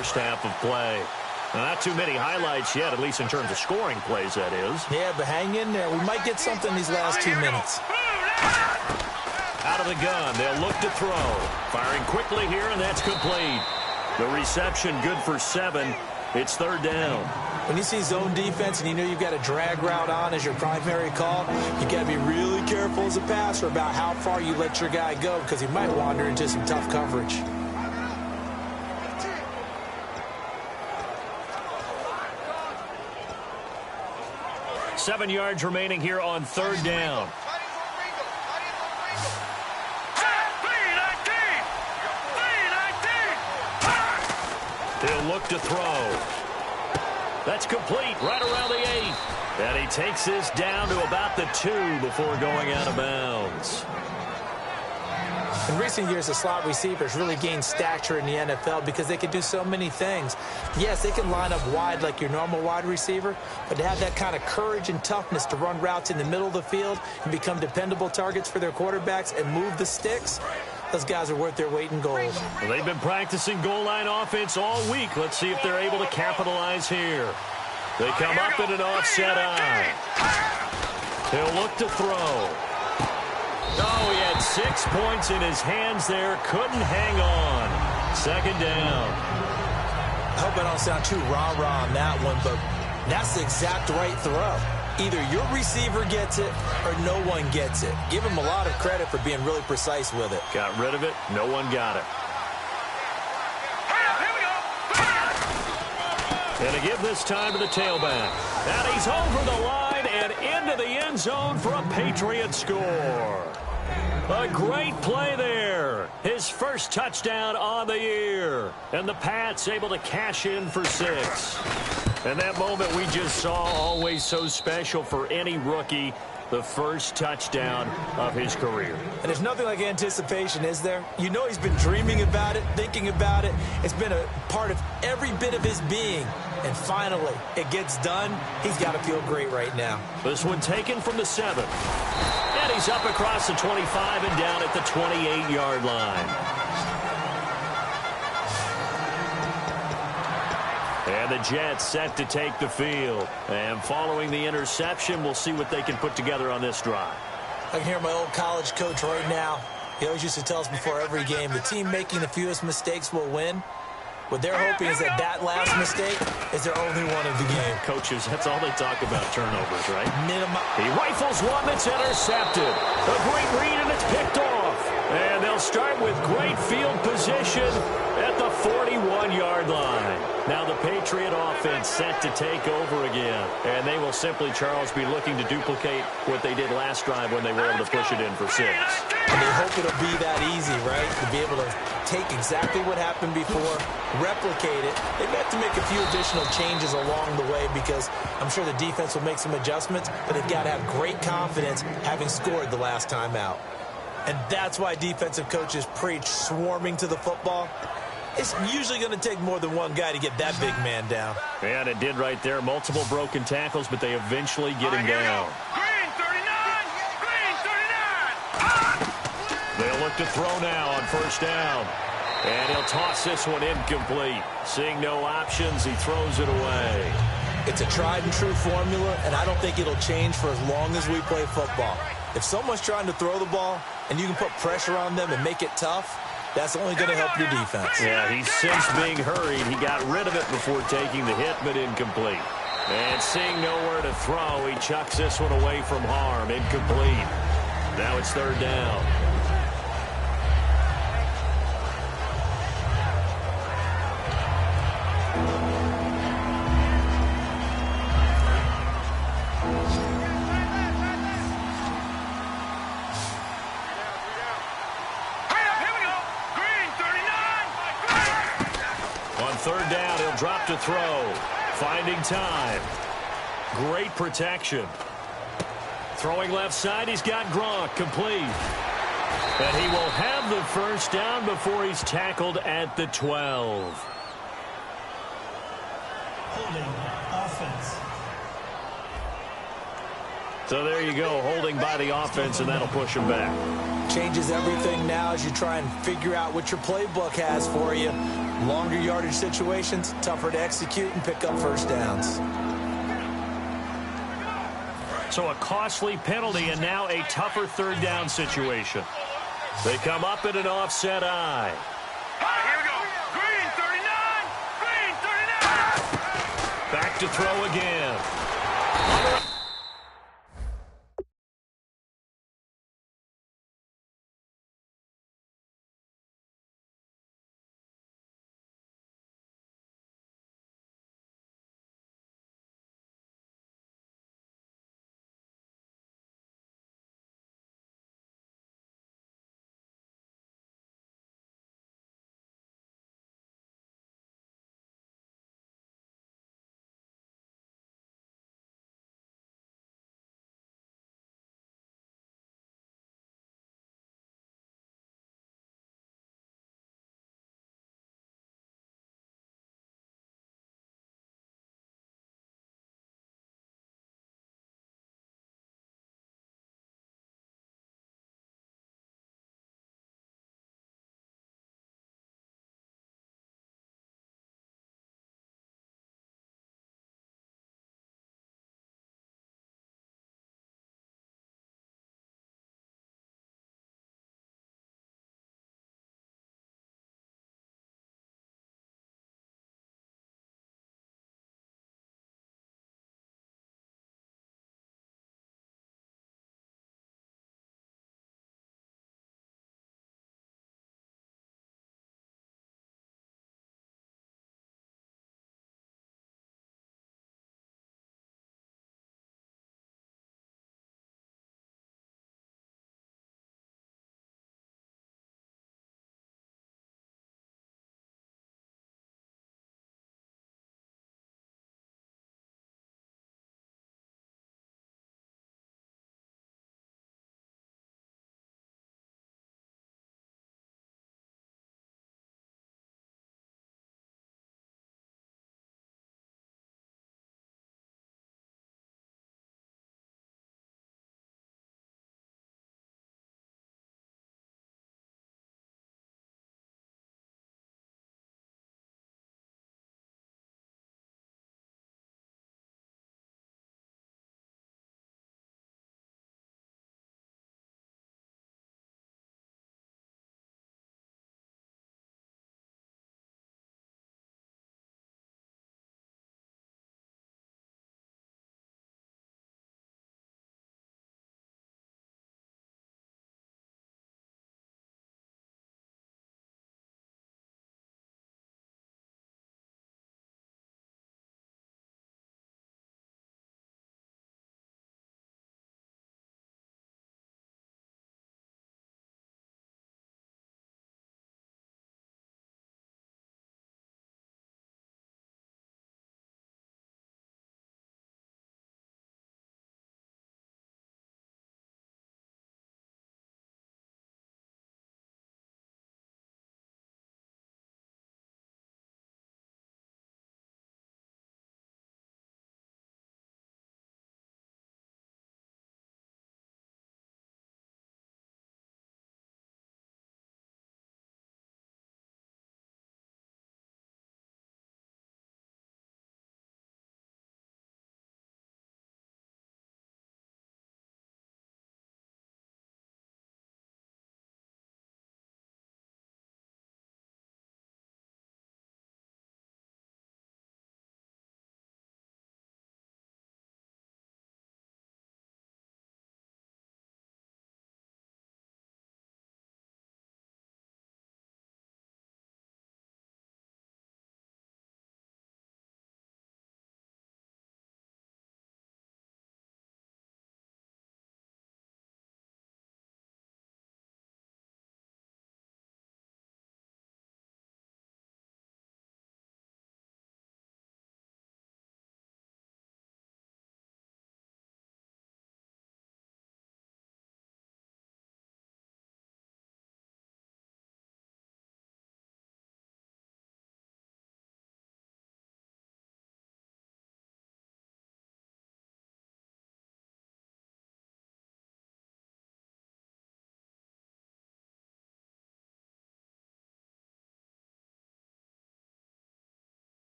first half of play. Now, not too many highlights yet, at least in terms of scoring plays, that is. Yeah, but hang in there. We might get something these last 2 minutes. Out of the gun, they'll look to throw. Firing quickly here, and that's complete. The reception good for 7. It's third down. When you see zone defense and you know you've got a drag route on as your primary call, you got to be really careful as a passer about how far you let your guy go because he might wander into some tough coverage. Seven yards remaining here on third down. He'll look to throw. That's complete right around the 8. And he takes this down to about the 2 before going out of bounds. In recent years, the slot receivers really gained stature in the NFL because they can do so many things. Yes, they can line up wide like your normal wide receiver, but to have that kind of courage and toughness to run routes in the middle of the field and become dependable targets for their quarterbacks and move the sticks, those guys are worth their weight in gold. Well, they've been practicing goal line offense all week. Let's see if they're able to capitalize here. They come up in an offset eye. He'll look to throw. Oh, he had 6 points in his hands there. Couldn't hang on. Second down. I hope I don't sound too rah-rah on that one, but that's the exact right throw. Either your receiver gets it or no one gets it. Give him a lot of credit for being really precise with it. Got rid of it. No one got it. And to give this time to the tailback. And he's over the line and into the end zone for a Patriot score. A great play there. His first touchdown on the year. And the Pats able to cash in for 6. And that moment we just saw, always so special for any rookie. The first touchdown of his career. And there's nothing like anticipation, is there? You know he's been dreaming about it, thinking about it. It's been a part of every bit of his being. And finally, it gets done. He's got to feel great right now. This one taken from the 7. And he's up across the 25 and down at the 28-yard line. And the Jets set to take the field. And following the interception, we'll see what they can put together on this drive. I can hear my old college coach right now. He always used to tell us before every game, the team making the fewest mistakes will win. What they're hoping is that that last mistake is their only one of the game. Coaches, that's all they talk about, turnovers, right? He rifles one that's intercepted. A great read, and it's picked off. And they'll start with great field position at the 41-yard line. Now the Patriot offense set to take over again. And they will simply, Charles, be looking to duplicate what they did last drive when they were able to push it in for 6. And they hope it'll be that easy, right? To be able to take exactly what happened before, replicate it. They've got to make a few additional changes along the way because I'm sure the defense will make some adjustments, but they've got to have great confidence having scored the last time out. And that's why defensive coaches preach swarming to the football. It's usually going to take more than one guy to get that big man down. And it did right there. Multiple broken tackles, but they eventually get him down. Green 39! Green 39! They'll look to throw now on first down. And he'll toss this one incomplete. Seeing no options, he throws it away. It's a tried-and-true formula, and I don't think it'll change for as long as we play football. If someone's trying to throw the ball and you can put pressure on them and make it tough, that's only going to help your defense. Yeah, he's since being hurried. He got rid of it before taking the hit, but incomplete. And seeing nowhere to throw, he chucks this one away from harm. Incomplete. Now it's third down. Third down, he'll drop to throw. Finding time. Great protection. Throwing left side, he's got Gronk complete. And he will have the first down before he's tackled at the 12. Holding offense. So there you go, holding by the offense, and that'll push him back. Changes everything now as you try and figure out what your playbook has for you. Longer yardage situations, tougher to execute and pick up first downs. So a costly penalty and now a tougher third down situation. They come up in an offset eye. All right, here we go. Green, 39. Green, 39. Back to throw again.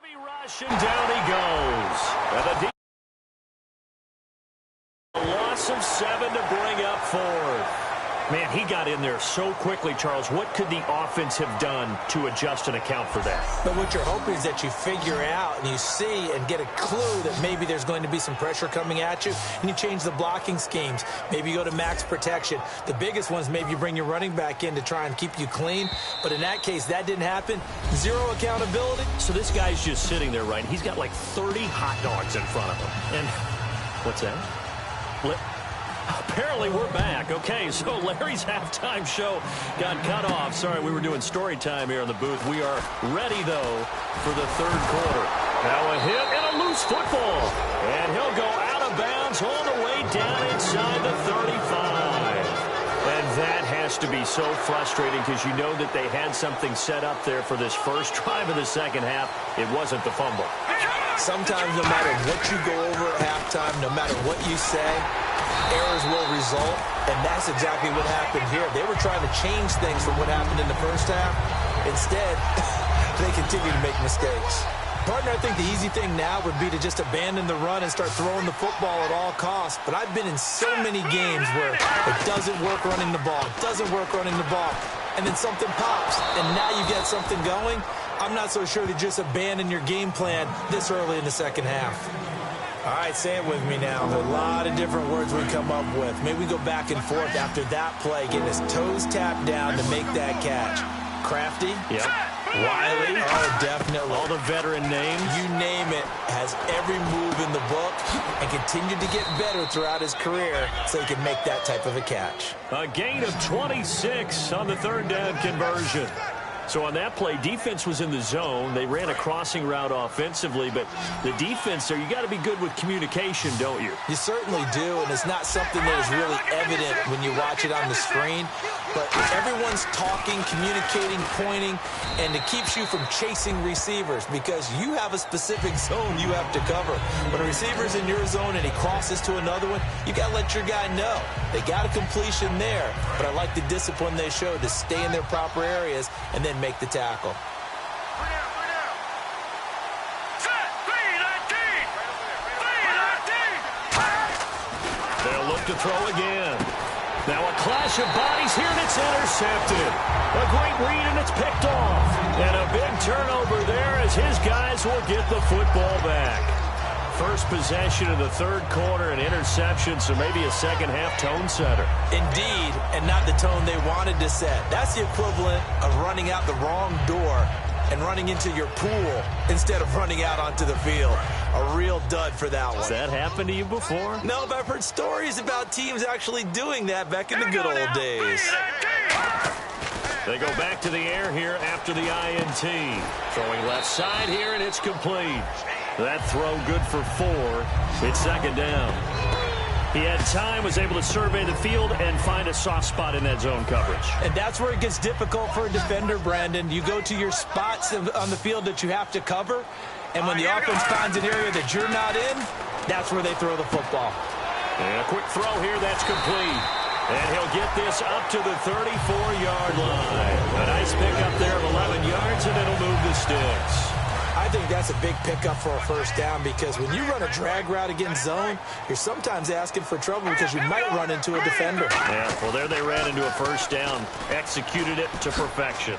Heavy rush, and down he goes. And a loss of 7 to bring up 4th. Man, he got in there so quickly, Charles. What could the offense have done to adjust and account for that? But what you're hoping is that you figure out and you see and get a clue that maybe there's going to be some pressure coming at you, and you change the blocking schemes. Maybe you go to max protection. The biggest ones, maybe you bring your running back in to try and keep you clean. But in that case, that didn't happen. Zero accountability. So this guy's just sitting there, right? He's got like 30 hot dogs in front of him. And what's that? Apparently we're back. Okay, so Larry's halftime show got cut off. Sorry, we were doing story time here in the booth. We are ready, though, for the third quarter. Now a hit and a loose football. And he'll go out of bounds all the way down inside the 35. And that has to be so frustrating because you know that they had something set up there for this first drive of the second half. It wasn't the fumble. Sometimes no matter what you go over at halftime, no matter what you say, errors will result, and that's exactly what happened here. They were trying to change things from what happened in the first half. Instead, they continue to make mistakes. Partner, I think the easy thing now would be to just abandon the run and start throwing the football at all costs. But I've been in so many games where it doesn't work running the ball, and then something pops, and now you get something going. I'm not so sure to just abandon your game plan this early in the second half. All right, say it with me now. There are a lot of different words we come up with. Maybe we go back and forth after that play, getting his toes tapped down to make that catch. Crafty? Yep. Wiley? Oh, definitely. All the veteran names? You name it. Has every move in the book and continued to get better throughout his career so he can make that type of a catch. A gain of 26 on the third down conversion. So on that play, defense was in the zone. They ran a crossing route offensively, but the defense there, you got to be good with communication, don't you? You certainly do, and it's not something that is really evident when you watch it on the screen. But everyone's talking, communicating, pointing, and it keeps you from chasing receivers because you have a specific zone you have to cover. When a receiver's in your zone and he crosses to another one, you got to let your guy know. They got a completion there, but I like the discipline they showed to stay in their proper areas and then make the tackle. They'll look to throw again. Now a clash of bodies here, and it's intercepted. A great read, and it's picked off. And a big turnover there as his guys will get the football back. First possession of the third quarter, an interception, so maybe a second-half tone setter. Indeed, and not the tone they wanted to set. That's the equivalent of running out the wrong door and running into your pool instead of running out onto the field. A real dud for that one. Has that happened to you before? No, but I've heard stories about teams actually doing that back in the good old days. They go back to the air here after the INT. Throwing left side here, and it's complete. That throw good for 4. It's second down. He had time, was able to survey the field and find a soft spot in that zone coverage. And that's where it gets difficult for a defender, Brandon. You go to your spots on the field that you have to cover, and when the offense finds an area that you're not in, that's where they throw the football. And a quick throw here, that's complete. And he'll get this up to the 34-yard line. A nice pickup there of 11 yards, and it'll move the sticks. I think that's a big pickup for a first down because when you run a drag route against zone, you're sometimes asking for trouble because you might run into a defender. Yeah, well, there they ran into a first down, executed it to perfection.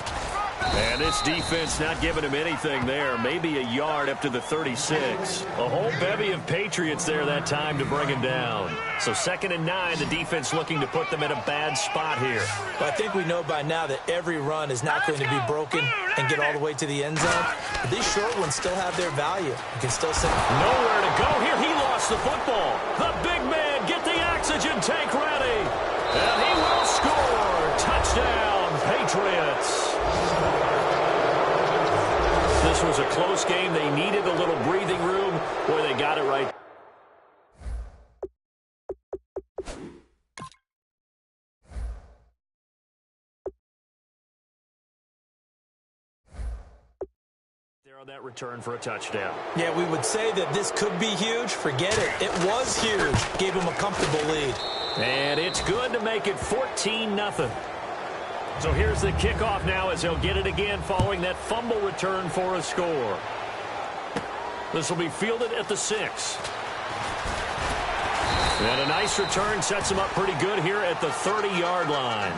And this defense not giving him anything there, maybe a yard up to the 36. A whole bevy of Patriots there that time to bring him down. So 2nd and 9, the defense looking to put them in a bad spot here. Well, I think we know by now that every run is not going to be broken and get all the way to the end zone. But these short ones still have their value. You can still say nowhere to go here. He lost the football. The big man, get the oxygen tank ready. And he will score. Touchdown, Patriots. This was a close game. They needed a little breathing room. Boy, they got it right. There on that return for a touchdown. Yeah, we would say that this could be huge. Forget it. It was huge. Gave him a comfortable lead. And it's good to make it 14-0. So here's the kickoff now as he'll get it again following that fumble return for a score. This will be fielded at the 6. And a nice return sets him up pretty good here at the 30-yard line.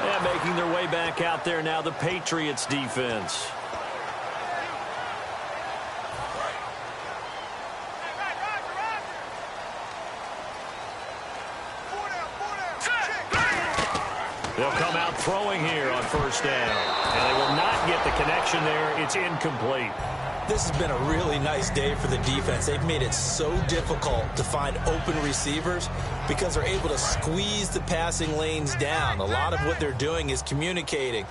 And making their way back out there now, the Patriots defense. They'll come out throwing here on first down. And they will not get the connection there. It's incomplete. This has been a really nice day for the defense. They've made it so difficult to find open receivers because they're able to squeeze the passing lanes down. A lot of what they're doing is communicating.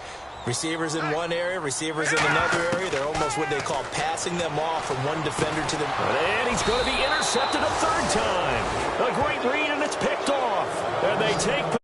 Receivers in one area, receivers in another area. They're almost what they call passing them off from one defender to the... And he's going to be intercepted a third time. A great read, and it's picked off. And they take